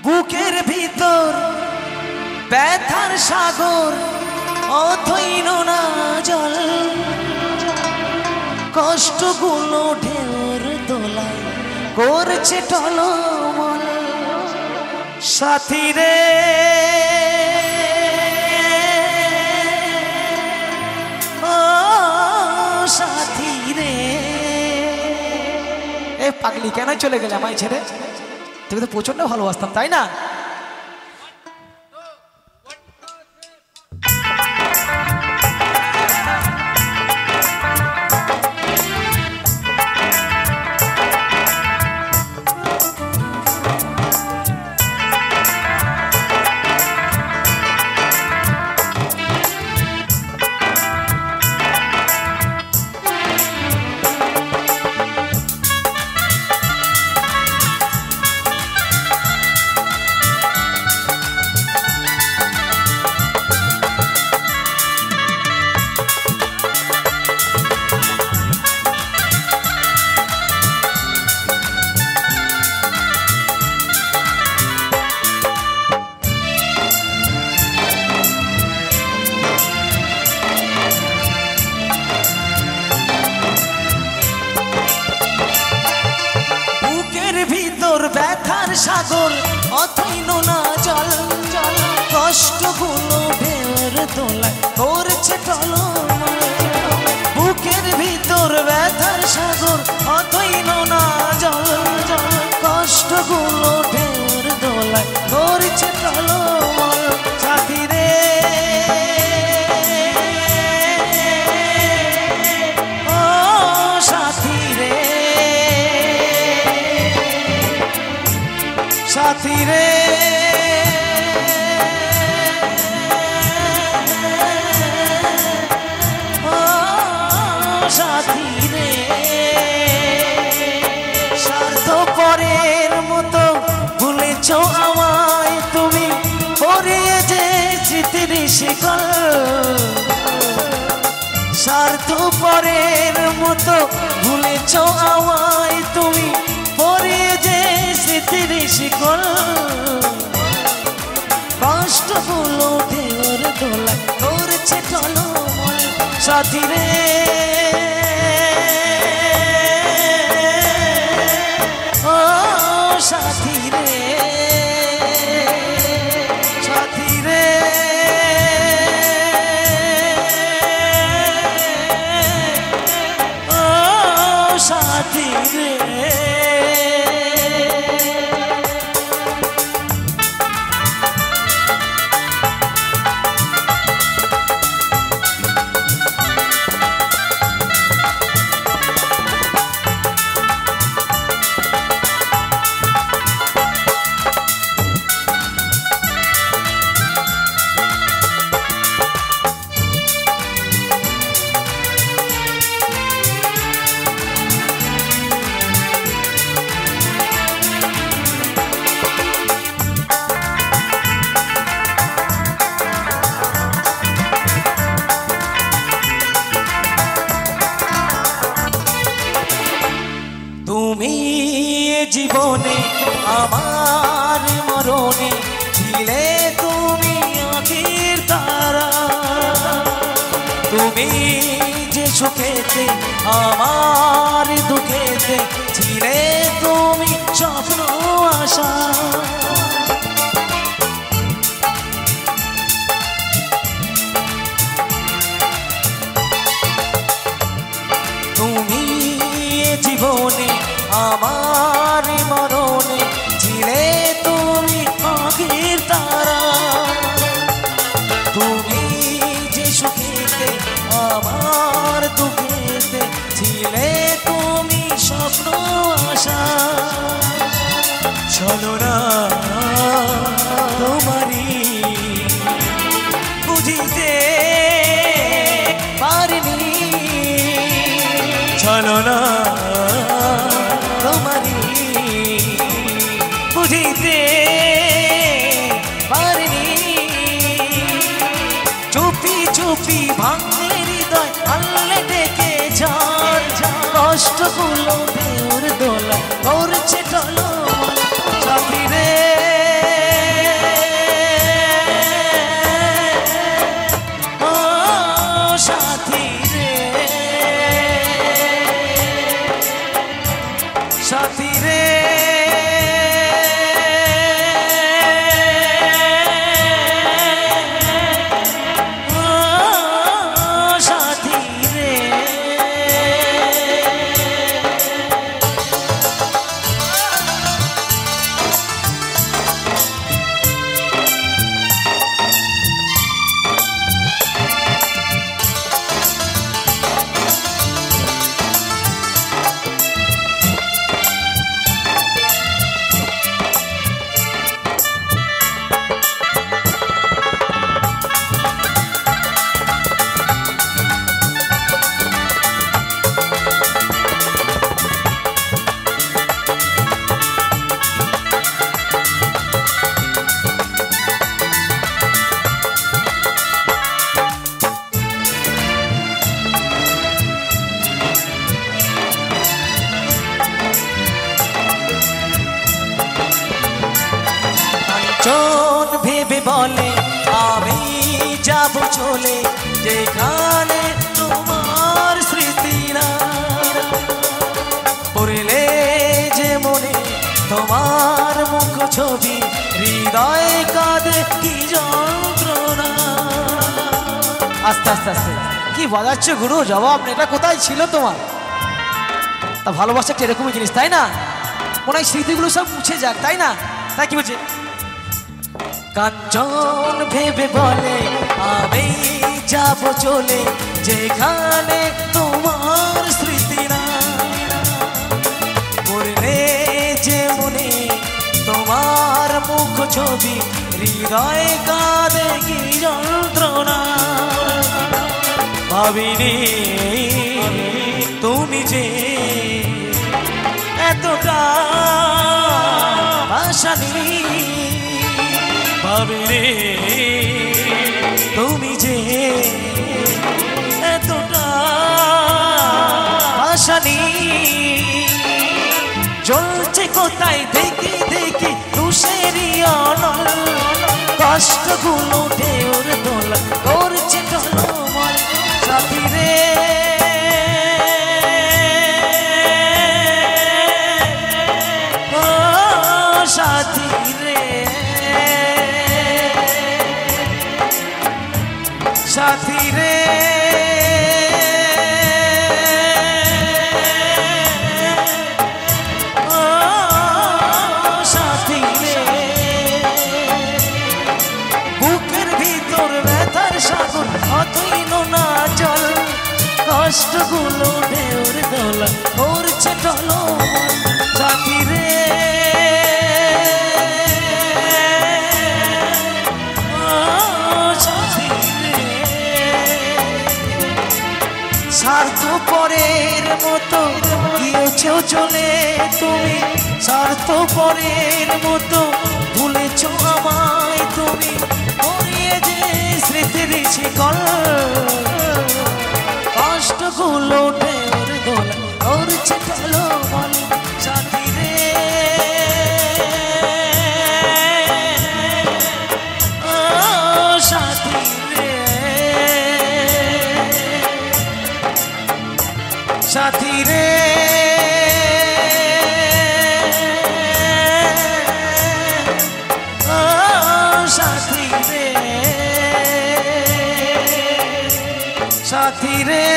বুকের ভিতর ব্যথার সাগর অথইল না জল, কষ্টগুলো ঢেউর দোলায় করছে টলমল। সাথী রে ও সাথী রে, এ পাগলি কেন চলে গেলে আমায় ছেড়ে? তোকে তো প্রচন্ড ভালোবাসতাম, তাই না? ব্যথার সাগর অথইল না জল, জল কষ্টগুলো ঢেউর দোলায় করছে টলমল। বুকের ভিতর ব্যথার সাগর অথইল না জল, জল কষ্টগুলো ঢেউর দোলায় করছে টলমল। সাথী রে ও সাথী রে, সাথী রে ও সাথী রে, স্বার্থপরের মতো ভুলেছ আমায় তুমি, পরিয়ে যে স্মৃতির শিকল। স্বার্থপরের মতো ভুলেছ আমায় তুমি, পরিয়ে যে স্মৃতির শিকল। কষ্টগুলো ঢেউর দোলায় করছে টলমল। সাথী রে ও সাথী রে, সাথী রে ও সাথী রে। তুমি জীবনে আমার মরণে ছিলে তুমি আঁখির তারা, তুমি যে সুখেতে আমার দুঃখেতে ছিলে তুমি স্বপ্ন আশা। তুমি জীবনে আমার মরণে ছিলে তুমি আঁখির তারা, তুমি যে সুখেতে আমার দুঃখেতে ছিলে তুমি স্বপ্ন আশা। চলো না তোমারি বুঝিতে পারিনি, চলো না তোমারি বুঝিতে পারিনি। চুপি চুপি ভাঙলে হৃদয় আল্লে ডেকে ঝড়, কষ্টগুলো ঢেউর দোলায় করছে টলমল। সাথী রে চলে যেখানে তোমার স্মৃতিরা পড়লে যে মনে তোমার মুখ ছবি হৃদয় কাঁদে কি যন্ত্রণা। আস্তে আস্তে আস্তে কি বাজাচ্ছে গুরু, জবাব এটা কোথায় ছিল তোমার? তা ভালোবাসা একটা এরকমই জিনিস, তাই না? মনে হয় স্মৃতিগুলো সব মুছে যাক, তাই না? তাই কি বলছে? কাঞ্চন ভেবে বলে আমি যাব চলে যেখানে তোমার স্মৃতিরা পড়লে যে মনে তোমার মুখ ছবি হৃদয় কাঁদে কি যন্ত্রণা। ভাবিনি তুমি যে এতটা ভাসানি, ভাবিনি তুমি যে এতটা ভাসানি। জ্বলছে কোথায় দেখি দেখি তুষেরি অনল, কষ্টগুলো ঢেউর দোলা করছে টলমল। সাথী রে ও সাথী রে, সাথী রে ও সাথী রে, বুকের ভিতর ব্যথার সাগর অতই নোনা জল, কষ্টগুলো ঢেউর দোলা করছে টলমল। সাথী রে স্বার্থপরের মতো গিয়েছো চলে তুমি, স্বার্থপরের মতো ভুলেছো আমায় তুমি, মরিয়ে যে স্মৃতির শিকল, কষ্টগুলো ঢেউর দোলা করছে টলমল। সাথী রে ও সাথী রে, সাথী রে ও সাথী রে, সাথী রে।